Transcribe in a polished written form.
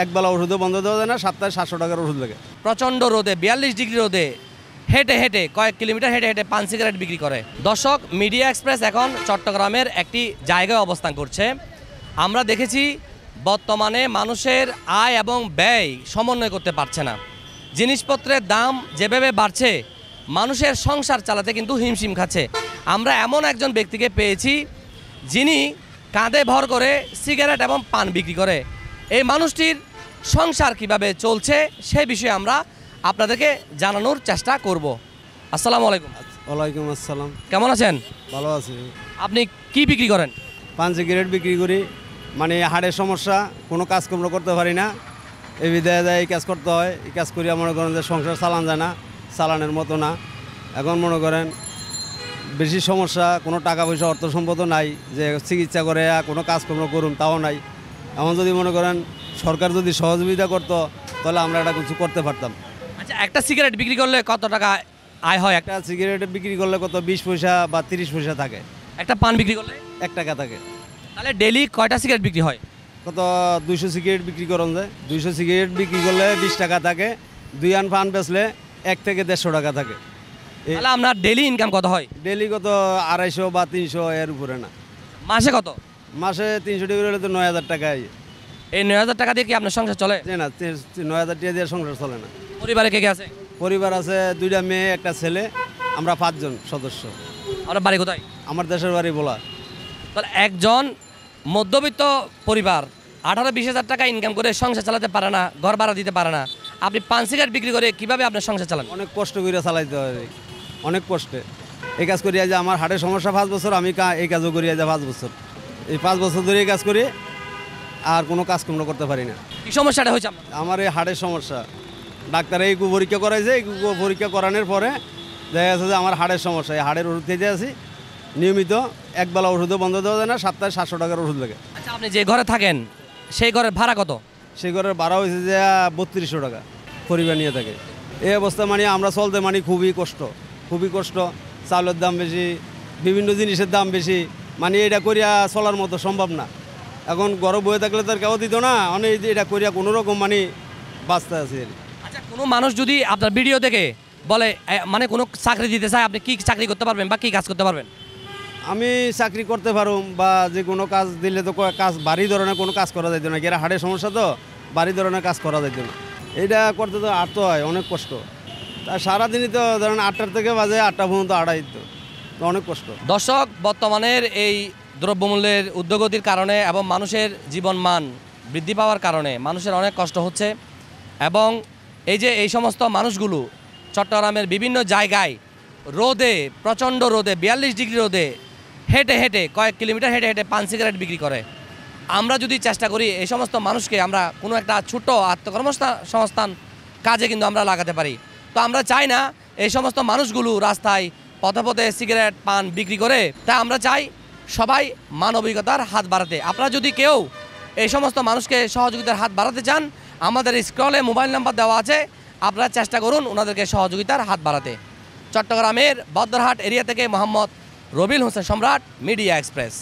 একবেলা ওষুধও বন্ধ দেওয়া যায় না, সপ্তাহে 700 টাকার ওষুধ লাগে। প্রচণ্ড রোদে 42 ডিগ্রি রোদে হেঁটে হেঁটে কয়েক কিলোমিটার হেঁটে হেঁটে পান সিগারেট বিক্রি করে। দর্শক, মিডিয়া এক্সপ্রেস এখন চট্টগ্রামের একটি জায়গায় অবস্থান করছে। আমরা দেখেছি বর্তমানে মানুষের আয় এবং ব্যয় সমন্বয় করতে পারছে না। জিনিসপত্রের দাম যেভাবে বাড়ছে, মানুষের সংসার চালাতে কিন্তু হিমশিম খাচ্ছে। আমরা এমন একজন ব্যক্তিকে পেয়েছি যিনি কাঁধে ভর করে সিগারেট এবং পান বিক্রি করে। এই মানুষটির সংসার কিভাবে চলছে সেই বিষয়ে আমরা আপনাদেরকে জানানোর চেষ্টা করব। আসসালামু আলাইকুম। ওয়ালাইকুম আসসালাম। কেমন আছেন? ভালো আছি। আপনি কি বিক্রি করেন? পান সিগারেট বিক্রি করি। মানে হাড়ের সমস্যা, কোনো কাজকর্ম করতে পারি না, এই বিদায় যায় এই কাজ করতে হয়। এই কাজ করি মনে করেন যে সংসার চালান যায় না, চালানের মতো না। এখন মনে করেন বেশি সমস্যা, কোনো টাকা পয়সা অর্থ সম্পদও নাই যে চিকিৎসা করে কোনো কাজকর্ম করুন, তাও নাই। এখন যদি মনে করেন সরকার যদি সহযোগিতা করতো তাহলে আমরা এটা কিছু করতে পারতাম। আচ্ছা, একটা সিগারেট বিক্রি করলে কত টাকা আয় হয়? একটা সিগারেট বিক্রি করলে কত 20 পয়সা বা 30 পয়সা থাকে। একটা পান বিক্রি করলে 1 টাকা থাকে। তাহলে ডেইলি কয়টা সিগারেট বিক্রি হয়? কত 200 সিগারেট বিক্রি করেন যায়। 200 সিগারেট বিক্রি করলে 20 টাকা থাকে। 2 আন পান বেচলে 1 থেকে 150 টাকা থাকে। তাহলে আপনার ডেইলি ইনকাম কত হয়? ডেলি কত 250 বা 300 এর উপরে না। মাসে কত? মাসে 300 টাকা হলে তো 9000 টাকা। এই 9000 টাকা দিয়ে কি আপনার সংসার চলে? না, 9000 টাকা দিয়ে সংসার চলে না। পরিবারে কে কে আছে? পরিবার আছে 2টা মেয়ে, একটা ছেলে, আমরা 5 জন সদস্য। আপনার বাড়ি কোথায়? আমার দেশের বাড়ি বলা। তাহলে একজন মধ্যবিত্ত পরিবার 18-20 হাজার টাকা ইনকাম করে সংসার চালাতে পারে না, ঘর ভাড়া দিতে পারে না। আপনি পান সিগারেট বিক্রি করে কিভাবে আপনার সংসার চালান? অনেক কষ্ট করে চালাইতে হয়, অনেক কষ্টে। এই কাজ করি যে আমার হার্টের সমস্যা 5 বছর, আমি এই কাজও করি যে 5 বছর। এই 5 বছর ধরে এই কাজ করি, আর কোনো কাজকর্ম করতে পারি না। কি সমস্যাটা হয়েছে আপনার? আমার এই হার্টের সমস্যা। ডাক্তার এই পরীক্ষা করাইছে, এই পরীক্ষা করানোর পরে দেখা যাচ্ছে যে আমার হার্টের সমস্যা। এই হার্টের ওষুধ খেতে আছি নিয়মিত, একবেলা ওষুধও বন্ধ দেওয়া যায় না, সপ্তাহে 700 টাকার ওষুধ লাগে। আচ্ছা, আপনি যে ঘরে থাকেন সেই ঘরের ভাড়া কত? সেই ঘরের ভাড়া হয়েছে যে 3200 টাকা পরিবার নিয়ে থাকে। এই অবস্থা মানে আমরা চলতে মানে খুবই কষ্ট, খুবই কষ্ট। চাউলের দাম বেশি, বিভিন্ন জিনিসের দাম বেশি, মানে এটা করিয়া চলার মতো সম্ভব না। এখন ঘরে বয়ে থাকলে তো আর কেউ দিত না, অনেক এটা করিয়া কোনো রকম মানে বাঁচতে আছে। আচ্ছা, কোনো মানুষ যদি আপনার ভিডিও দেখে বলে মানে কোনো চাকরি দিতে চায়, আপনি কি চাকরি করতে পারবেন বা কি কাজ করতে পারবেন? আমি চাকরি করতে পারুম, বা যে কোনো কাজ দিলে তো কাজ ভারী ধরনের কোনো কাজ করা যাইত না। এরা হাড়ের সমস্যা তো ভারী ধরনের কাজ করা যাইত না। এইটা করতে তো আটতে হয়, অনেক কষ্ট। তা সারাদিনই তো ধরেন 8টার থেকে বাজে 8টা পর্যন্ত আড়াই, তো অনেক কষ্ট। দর্শক, বর্তমানের এই দ্রব্যমূল্যের ঊর্ধ্বগতির কারণে এবং মানুষের জীবন মান বৃদ্ধি পাওয়ার কারণে মানুষের অনেক কষ্ট হচ্ছে। এবং এই সমস্ত মানুষগুলো চট্টগ্রামের বিভিন্ন জায়গায় রোদে, প্রচণ্ড রোদে 42 ডিগ্রি রোদে হেঁটে হেঁটে কয়েক কিলোমিটার হেঁটে হেঁটে পান সিগারেট বিক্রি করে। আমরা যদি চেষ্টা করি এই সমস্ত মানুষকে আমরা কোনো একটা ছোট্ট আত্মকর্মসংস্থান কাজে কিন্তু আমরা লাগাতে পারি। তো আমরা চাই না এই সমস্ত মানুষগুলো রাস্তায় পথে পথে সিগারেট পান বিক্রি করে। তাই আমরা চাই সবাই মানবিকতার হাত বাড়াতে। আপনারা যদি কেউ এই সমস্ত মানুষকে সহযোগিতার হাত বাড়াতে চান, আমাদের স্ক্রলে মোবাইল নাম্বার দেওয়া আছে, আপনারা চেষ্টা করুন ওনাদেরকে সহযোগিতার হাত বাড়াতে। চট্টগ্রামের বদরহাট এরিয়া থেকে মোহাম্মদ রবিল হোসেন সম্রাট, মিডিয়া এক্সপ্রেস।